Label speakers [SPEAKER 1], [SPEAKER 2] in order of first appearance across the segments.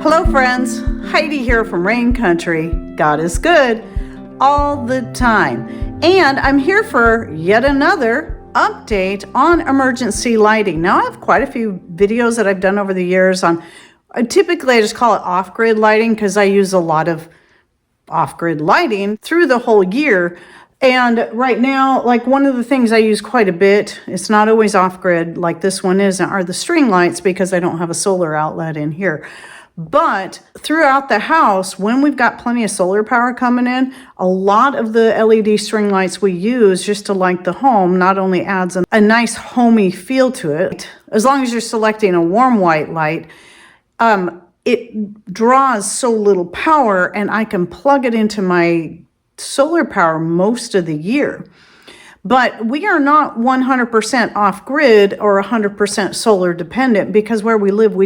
[SPEAKER 1] Hello friends, Heidi here from Rain Country. God is good all the time. And I'm here for yet another update on emergency lighting. Now I have quite a few videos that I've done over the years on, typically I just call it off-grid lighting because I use a lot of off-grid lighting through the whole year. And right now, like one of the things I use quite a bit, it's not always off-grid like this one isn't, are the string lights because I don't have a solar outlet in here. But throughout the house, when we've got plenty of solar power coming in, a lot of the LED string lights we use just to light the home not only adds a nice homey feel to it, as long as you're selecting a warm white light, it draws so little power and I can plug it into my solar power most of the year. But we are not 100% off grid or 100% solar dependent because where we live,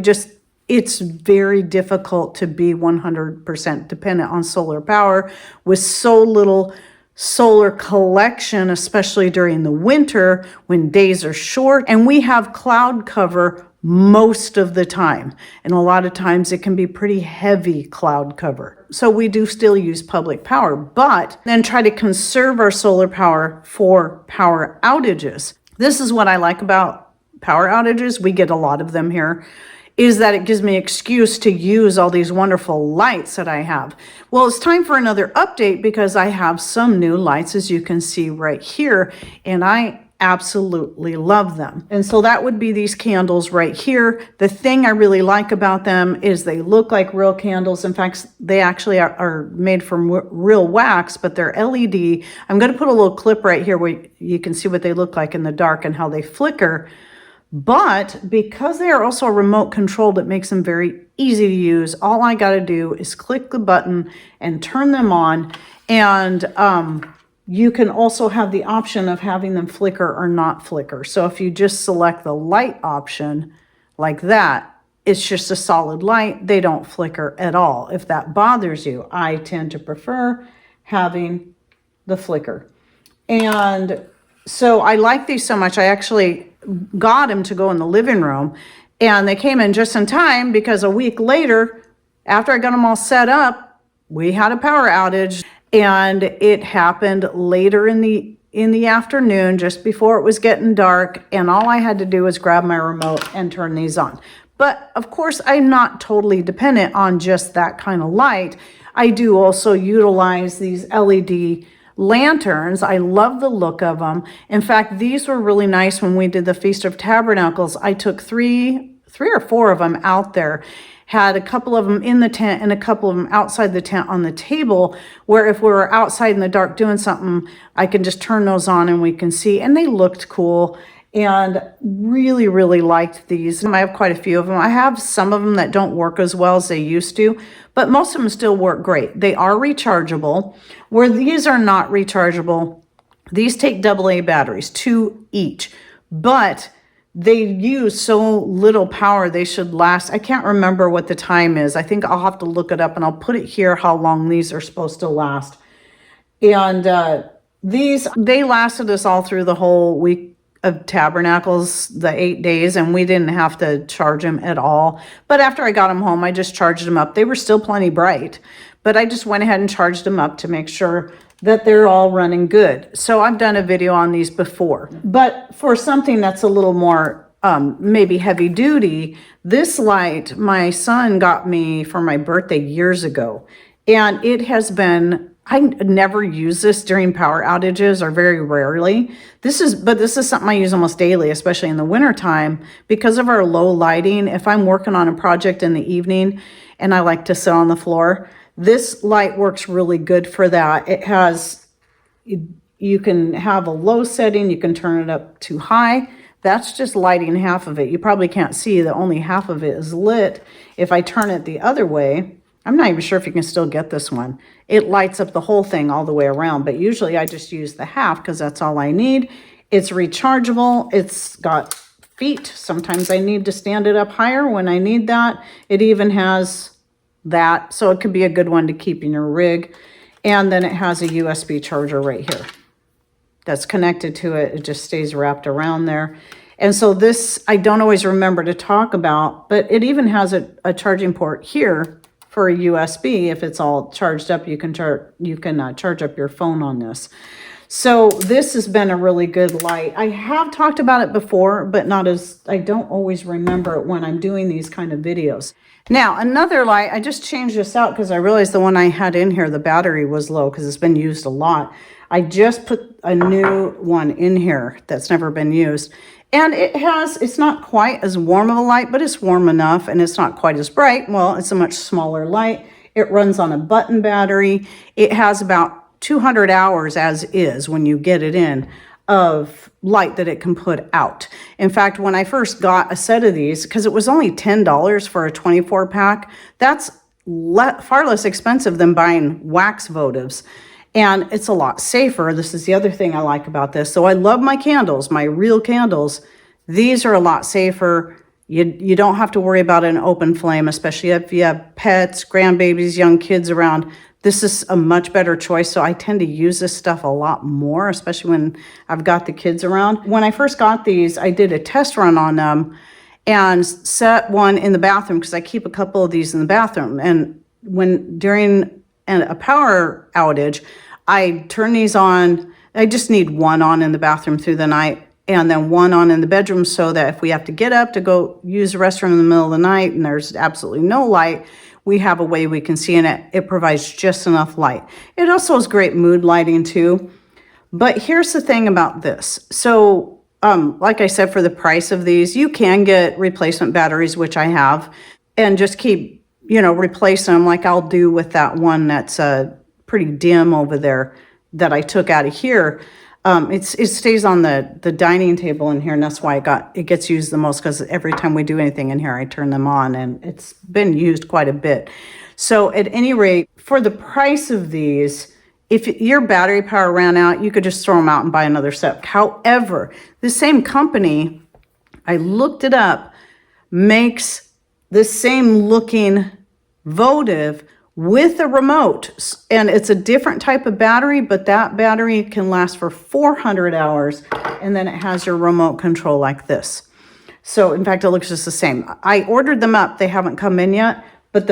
[SPEAKER 1] it's very difficult to be 100% dependent on solar power with so little solar collection, especially during the winter when days are short and we have cloud cover most of the time. And a lot of times it can be pretty heavy cloud cover. So we do still use public power, but then try to conserve our solar power for power outages. This is what I like about power outages. We get a lot of them here. Is that it gives me an excuse to use all these wonderful lights that I have. Well, it's time for another update because I have some new lights, as you can see right here, and I absolutely love them. And so that would be these candles right here. The thing I really like about them is they look like real candles. In fact, they actually are made from real wax, but they're LED. I'm going to put a little clip right here where you can see what they look like in the dark and how they flicker. But because they are also remote controlled, it makes them very easy to use. All I got to do is click the button and turn them on. And you can also have the option of having them flicker or not flicker. So if you just select the light option like that, it's just a solid light. They don't flicker at all. If that bothers you, I tend to prefer having the flicker. And so I like these so much. I actually got them to go in the living room and they came in just in time because a week later, after I got them all set up, we had a power outage and it happened later in the afternoon, just before it was getting dark. And all I had to do was grab my remote and turn these on. But of course, I'm not totally dependent on just that kind of light. I do also utilize these LED lanterns. I love the look of them. In fact, these were really nice when we did the Feast of Tabernacles. I took three or four of them out there, had a couple of them in the tent and a couple of them outside the tent on the table, where if we were outside in the dark doing something, I can just turn those on and we can see, and they looked cool. And really, really liked these. I have quite a few of them. I have some of them that don't work as well as they used to, but most of them still work great. They are rechargeable. Where these are not rechargeable, these take AA batteries, 2 each, but they use so little power they should last. I can't remember what the time is. I think I'll have to look it up and I'll put it here how long these are supposed to last. And they lasted us all through the whole week of Tabernacles, the 8 days, and we didn't have to charge them at all. But after I got them home, I just charged them up. They were still plenty bright, but I just went ahead and charged them up to make sure that they're all running good. So I've done a video on these before, but for something that's a little more maybe heavy duty, this light my son got me for my birthday years ago, and it has been, I never use this during power outages or very rarely. This is something I use almost daily, especially in the wintertime. Because of our low lighting, if I'm working on a project in the evening and I like to sit on the floor, this light works really good for that. It has, you can have a low setting, you can turn it up to high. That's just lighting half of it. You probably can't see that only half of it is lit. If I turn it the other way, I'm not even sure if you can still get this one. It lights up the whole thing all the way around, but usually I just use the half because that's all I need. It's rechargeable. It's got feet. Sometimes I need to stand it up higher when I need that. It even has that, so it could be a good one to keep in your rig. And then it has a USB charger right here that's connected to it. It just stays wrapped around there. And so this, I don't always remember to talk about, but it even has a charging port here for a USB. If it's all charged up, you can charge up your phone on this. So this has been a really good light. I have talked about it before, but not as, I don't always remember it when I'm doing these kind of videos. Now, another light, I just changed this out because I realized the one I had in here, the battery was low because it's been used a lot. I just put a new one in here that's never been used. And it's not quite as warm of a light, but it's warm enough, and it's not quite as bright. Well, it's a much smaller light. It runs on a button battery. It has about 200 hours as is when you get it in of light that it can put out. In fact, when I first got a set of these, because it was only $10 for a 24 pack, that's far less expensive than buying wax votives. And it's a lot safer. This is the other thing I like about this. So I love my candles, my real candles. These are a lot safer. You don't have to worry about an open flame, especially if you have pets, grandbabies, young kids around. This is a much better choice. So I tend to use this stuff a lot more, especially when I've got the kids around. When I first got these, I did a test run on them and set one in the bathroom because I keep a couple of these in the bathroom. And during a power outage, I turn these on. I just need one on in the bathroom through the night and then one on in the bedroom so that if we have to get up to go use the restroom in the middle of the night and there's absolutely no light, we have a way we can see in it. It provides just enough light. It also has great mood lighting too. But here's the thing about this. So, like I said, for the price of these, you can get replacement batteries, which I have, and just keep, replacing them like I'll do with that one that's pretty dim over there that I took out of here. It stays on the dining table in here, and that's why it gets used the most, because every time we do anything in here, I turn them on, and it's been used quite a bit. So at any rate, for the price of these, if your battery power ran out, you could just throw them out and buy another set. However, the same company, I looked it up, makes the same looking votive with a remote, and it's a different type of battery, but that battery can last for 400 hours, and then it has your remote control like this. So in fact, it looks just the same. I ordered them up. They haven't come in yet, but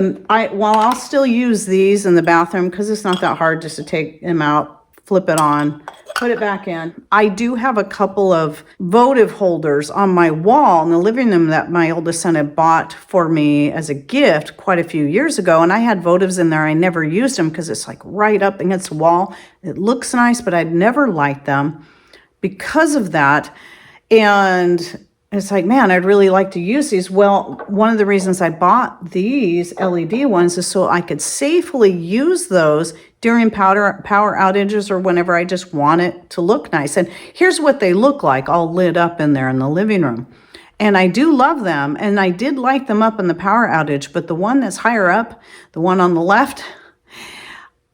[SPEAKER 1] while I'll still use these in the bathroom because it's not that hard just to take them out, flip it on, put it back in. I do have a couple of votive holders on my wall in the living room that my oldest son had bought for me as a gift quite a few years ago. And I had votives in there. I never used them because it's like right up against the wall. It looks nice, but I'd never liked them because of that. And it's like, man, I'd really like to use these. Well, one of the reasons I bought these LED ones is so I could safely use those during power outages or whenever I just want it to look nice. And here's what they look like, all lit up in there in the living room. And I do love them, and I did light them up in the power outage, but the one that's higher up, the one on the left,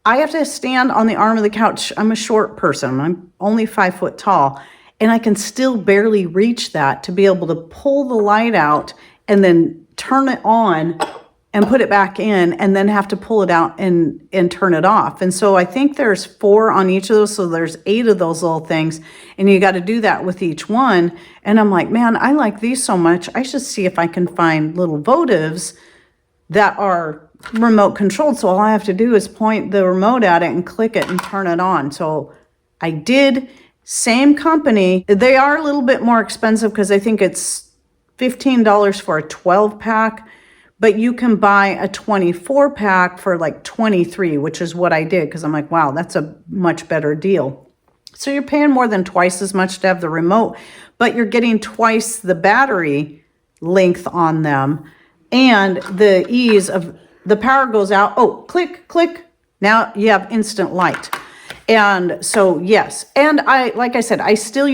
[SPEAKER 1] I have to stand on the arm of the couch. I'm a short person. I'm only 5 foot tall. And I can still barely reach that to be able to pull the light out and then turn it on and put it back in and then have to pull it out and turn it off. And so I think there's 4 on each of those. So there's 8 of those little things. And you got to do that with each one. And I'm like, man, I like these so much. I should see if I can find little votives that are remote controlled. So all I have to do is point the remote at it and click it and turn it on. So I did. Same company. They are a little bit more expensive because I think it's $15 for a 12 pack, but you can buy a 24 pack for like 23, which is what I did because I'm like, wow, that's a much better deal. So you're paying more than twice as much to have the remote, but you're getting twice the battery length on them and the ease of the power goes out. Oh, click, click. Now you have instant light. And so, yes, and like I said, I still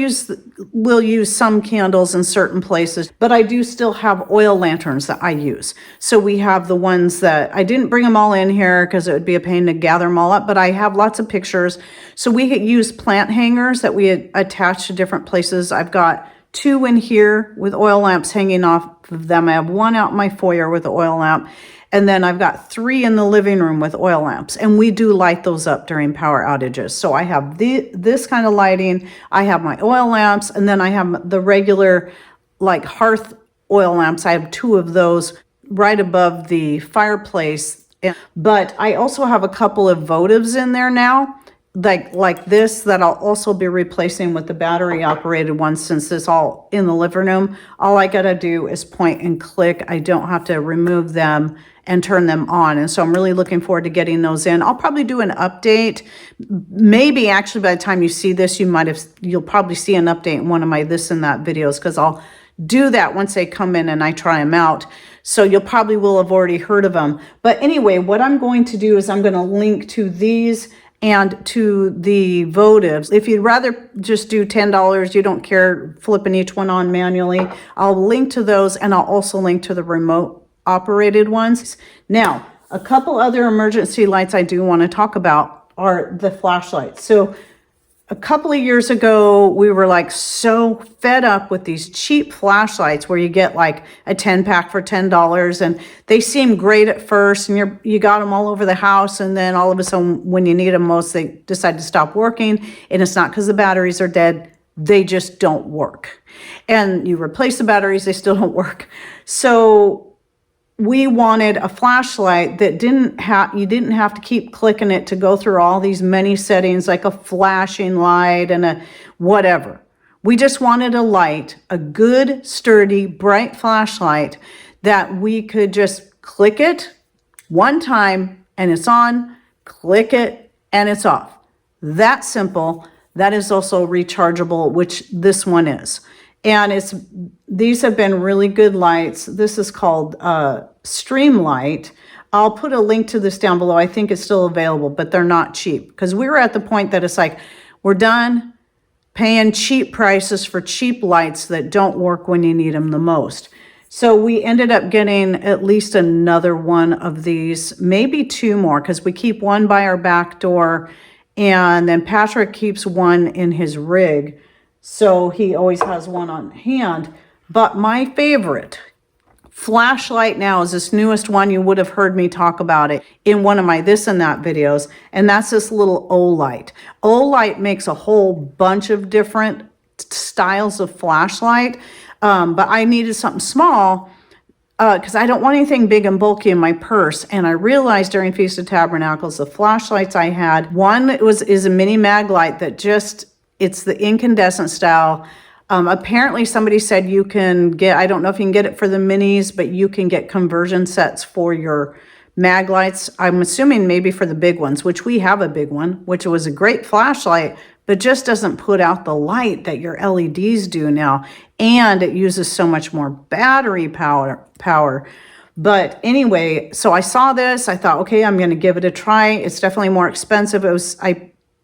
[SPEAKER 1] will use some candles in certain places, but I do still have oil lanterns that I use. So we have the ones that I didn't bring them all in here because it would be a pain to gather them all up, but I have lots of pictures. So we use plant hangers that we attach to different places. I've got 2 in here with oil lamps hanging off of them. I have 1 out in my foyer with an oil lamp. And then I've got 3 in the living room with oil lamps. And we do light those up during power outages. So I have this kind of lighting. I have my oil lamps. And then I have the regular like hearth oil lamps. I have 2 of those right above the fireplace. But I also have a couple of votives in there now, like this, that I'll also be replacing with the battery operated ones, since it's all in the living room. All I gotta do is point and click. I don't have to remove them and turn them on. And so I'm really looking forward to getting those in. I'll probably do an update. Maybe actually by the time you see this, you'll probably see an update in one of my this and that videos, because I'll do that once they come in and I try them out. So you'll probably will have already heard of them. But anyway, what I'm going to do is I'm going to link to these and to the votives. If you'd rather just do $10, you don't care flipping each one on manually, I'll link to those, and I'll also link to the remote operated ones. Now, a couple other emergency lights I do want to talk about are the flashlights. So a couple of years ago, we were like so fed up with these cheap flashlights where you get like a 10-pack for $10, and they seem great at first, and you got them all over the house, and then all of a sudden when you need them most, they decide to stop working. And it's not because the batteries are dead, they just don't work. And you replace the batteries, they still don't work. So we wanted a flashlight that you didn't have to keep clicking it to go through all these many settings, like a flashing light and a whatever. We just wanted a light, a good, sturdy, bright flashlight that we could just click it one time and it's on, click it and it's off. That simple. That is also rechargeable, which this one is. And these have been really good lights. This is called Streamlight. I'll put a link to this down below. I think it's still available, but they're not cheap, because we were at the point that it's like, we're done paying cheap prices for cheap lights that don't work when you need them the most. So we ended up getting at least another one of these, maybe 2 more, because we keep one by our back door, and then Patrick keeps one in his rig. So he always has one on hand. But my favorite flashlight now is this newest one. You would have heard me talk about it in one of my this and that videos. And that's this little Olight. Olight makes a whole bunch of different styles of flashlight. But I needed something small because I don't want anything big and bulky in my purse. And I realized during Feast of Tabernacles, the flashlights I had, one is a mini mag light that it's the incandescent style. Apparently somebody said you can get, I don't know if you can get it for the minis, but you can get conversion sets for your mag lights. I'm assuming maybe for the big ones, which we have a big one, which was a great flashlight, but just doesn't put out the light that your LEDs do now. And it uses so much more battery power. But anyway, so I saw this, I thought, okay, I'm going to give it a try. It's definitely more expensive.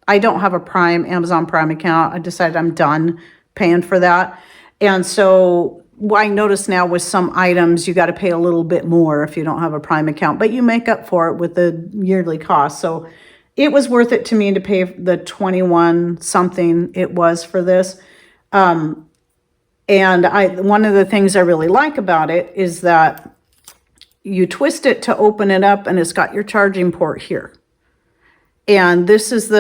[SPEAKER 1] I don't have a Amazon Prime account. I decided I'm done paying for that. And so I notice now with some items, you got to pay a little bit more if you don't have a Prime account, but you make up for it with the yearly cost. So it was worth it to me to pay the 21 something it was for this. And one of the things I really like about it is that you twist it to open it up, and it's got your charging port here. And this is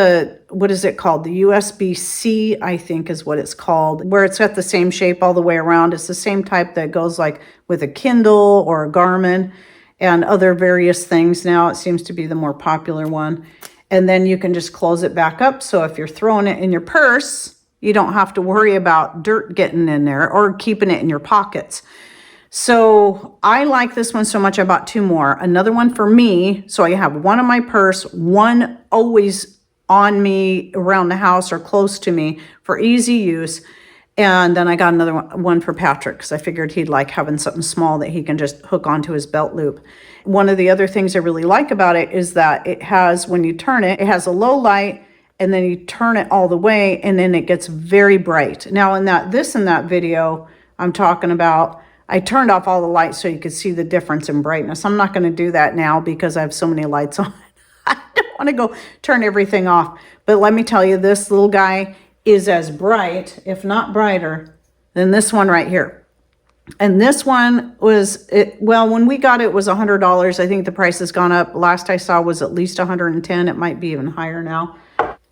[SPEAKER 1] what is it called? The USB-C, I think is what it's called, where it's got the same shape all the way around. It's the same type that goes like with a Kindle or a Garmin and other various things. Now it seems to be the more popular one. And then you can just close it back up. So if you're throwing it in your purse, you don't have to worry about dirt getting in there or keeping it in your pockets. So I like this one so much, I bought 2 more. Another one for me, so I have one in my purse, one always on me around the house or close to me for easy use. And then I got another one for Patrick, because I figured he'd like having something small that he can just hook onto his belt loop. One of the other things I really like about it is that it has, when you turn it, it has a low light, and then you turn it all the way, and then it gets very bright. Now in this and that video I'm talking about, I turned off all the lights so you could see the difference in brightness. I'm not going to do that now because I have so many lights on. I don't want to go turn everything off. But let me tell you, this little guy is as bright, if not brighter, Then this one right here. And this one was, well, when we got it, it was $100. I think the price has gone up. Last I saw was at least 110. It might be even higher now.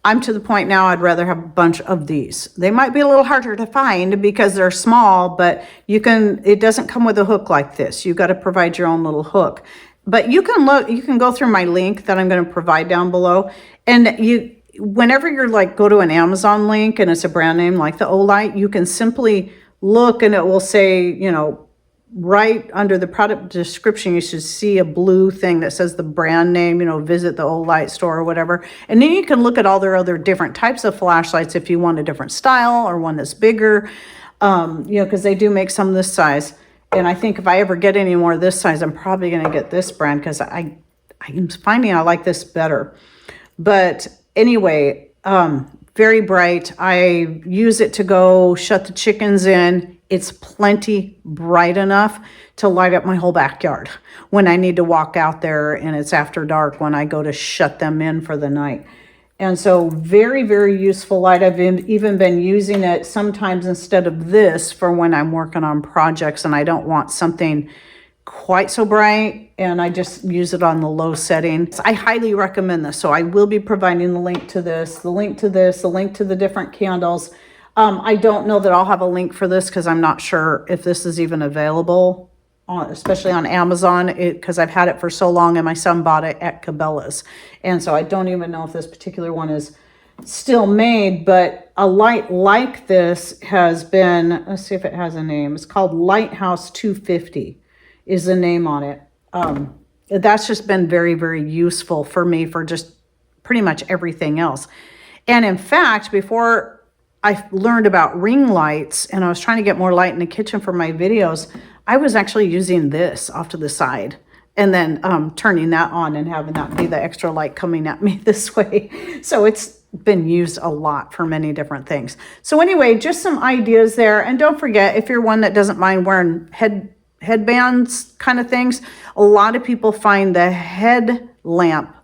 [SPEAKER 1] I'm to the point now I'd rather have a bunch of these. They might be a little harder to find because they're small, but it doesn't come with a hook like this. You got to provide your own little hook. But you can go through my link that I'm going to provide down below. And whenever you're like, go to an Amazon link and it's a brand name like the Olight, you can simply look and it will say, you know, right under the product description, you should see a blue thing that says the brand name, you know, visit the Olight store or whatever. And then you can look at all their other different types of flashlights if you want a different style or one that's bigger, you know, because they do make some this size. And I think if I ever get any more this size, I'm probably going to get this brand because I'm finding I like this better. But anyway, very bright. I use it to go shut the chickens in. It's plenty bright enough to light up my whole backyard when I need to walk out there and it's after dark when I go to shut them in for the night. And so very, very useful light. I've even been using it sometimes instead of this for when I'm working on projects and I don't want something quite so bright, and I just use it on the low setting. I highly recommend this. So I will be providing the link to this, the link to this, the link to the different candles. I don't know that I'll have a link for this because I'm not sure if this is even available, especially on Amazon, because I've had it for so long and my son bought it at Cabela's. And so I don't even know if this particular one is still made, but a light like this has been, let's see if it has a name. It's called Lighthouse 250 is the name on it. That's just been very, very useful for me for just pretty much everything else. And in fact, before I learned about ring lights and I was trying to get more light in the kitchen for my videos, I was actually using this off to the side and then turning that on and having that be the extra light coming at me this way. So it's been used a lot for many different things. So anyway, just some ideas there. And don't forget, if you're one that doesn't mind wearing headbands kind of things, a lot of people find the headlamp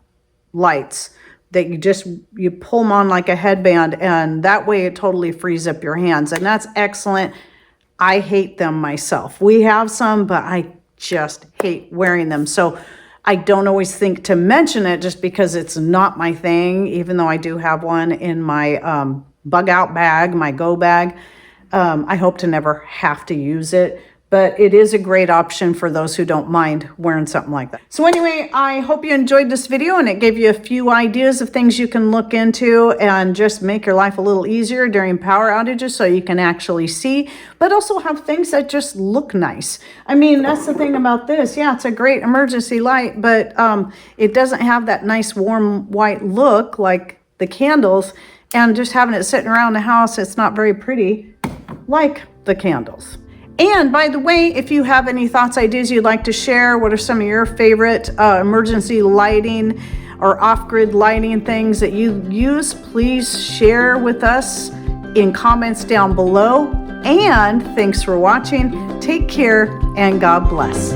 [SPEAKER 1] lights that you pull them on like a headband, and that way it totally frees up your hands, and that's excellent. I hate them myself. We have some, but I just hate wearing them. So I don't always think to mention it just because it's not my thing, even though I do have one in my bug out bag, my go bag. I hope to never have to use it, but it is a great option for those who don't mind wearing something like that. So anyway, I hope you enjoyed this video and it gave you a few ideas of things you can look into and just make your life a little easier during power outages so you can actually see, but also have things that just look nice. I mean, that's the thing about this. Yeah, it's a great emergency light, but it doesn't have that nice warm white look like the candles, and just having it sitting around the house, it's not very pretty like the candles. And by the way, if you have any thoughts, ideas you'd like to share, what are some of your favorite emergency lighting or off-grid lighting things that you use, please share with us in comments down below. And thanks for watching. Take care and God bless.